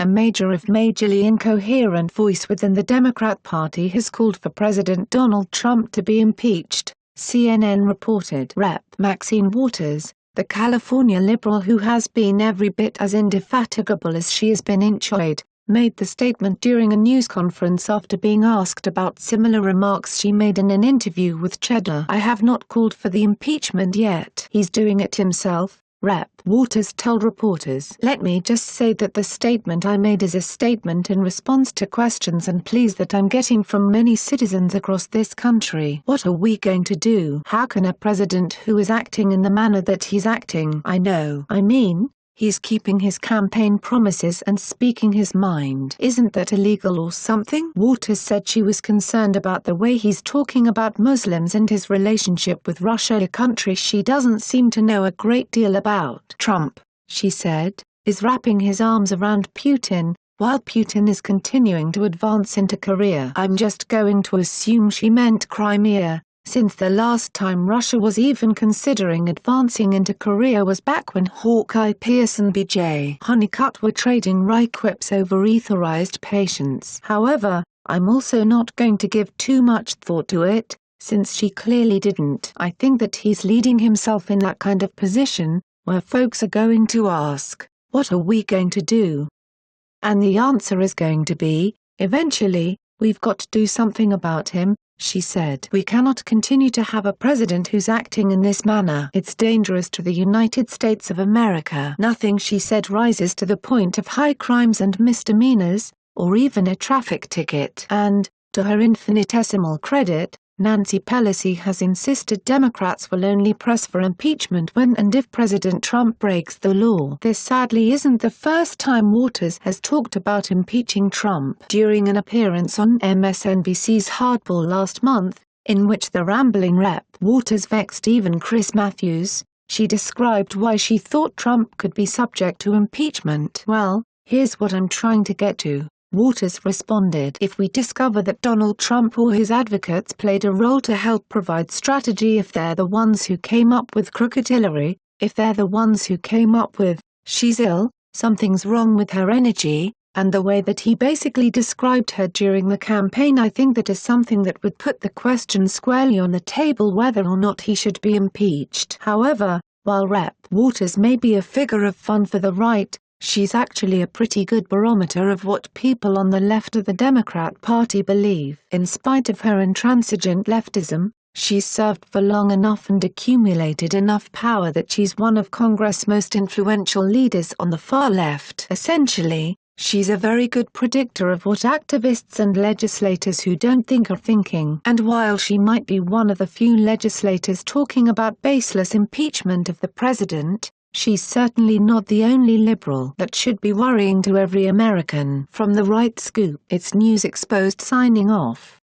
A major if majorly incoherent voice within the Democrat Party has called for President Donald Trump to be impeached, CNN reported. Rep. Maxine Waters, the California liberal who has been every bit as indefatigable as she has been inchoate, made the statement during a news conference after being asked about similar remarks she made in an interview with Cheddar. "I have not called for the impeachment yet. He's doing it himself," Rep. Waters told reporters. "Let me just say that the statement I made is a statement in response to questions and pleas that I'm getting from many citizens across this country. What are we going to do? How can a president who is acting in the manner that he's acting, I mean, he's keeping his campaign promises and speaking his mind. Isn't that illegal or something?" Waters said she was concerned about the way he's talking about Muslims and his relationship with Russia, a country she doesn't seem to know a great deal about. "Trump," she said, "is wrapping his arms around Putin, while Putin is continuing to advance into Korea. I'm just going to assume she meant Crimea, since the last time Russia was even considering advancing into Korea was back when Hawkeye Pierce and B.J. Honeycutt were trading wry quips over authorized patients. However, I'm also not going to give too much thought to it, since she clearly didn't. I think that he's leading himself in that kind of position, where folks are going to ask, what are we going to do? And the answer is going to be, eventually, we've got to do something about him," she said. "We cannot continue to have a president who's acting in this manner. It's dangerous to the United States of America." Nothing she said rises to the point of high crimes and misdemeanors, or even a traffic ticket. And, to her infinitesimal credit, Nancy Pelosi has insisted Democrats will only press for impeachment when and if President Trump breaks the law. This sadly isn't the first time Waters has talked about impeaching Trump. During an appearance on MSNBC's Hardball last month, in which the rambling Rep. Waters vexed even Chris Matthews, she described why she thought Trump could be subject to impeachment. "Well, here's what I'm trying to get to," Waters responded. "If we discover that Donald Trump or his advocates played a role to help provide strategy, if they're the ones who came up with Crooked Hillary, if they're the ones who came up with, she's ill, something's wrong with her energy, and the way that he basically described her during the campaign, I think that is something that would put the question squarely on the table whether or not he should be impeached." However, while Rep. Waters may be a figure of fun for the right, she's actually a pretty good barometer of what people on the left of the Democrat Party believe. In spite of her intransigent leftism, she's served for long enough and accumulated enough power that she's one of Congress' most influential leaders on the far left. Essentially, she's a very good predictor of what activists and legislators who don't think are thinking. And while she might be one of the few legislators talking about baseless impeachment of the president, she's certainly not the only liberal that should be worrying to every American. From The Right Scoop, it's News Exposed signing off.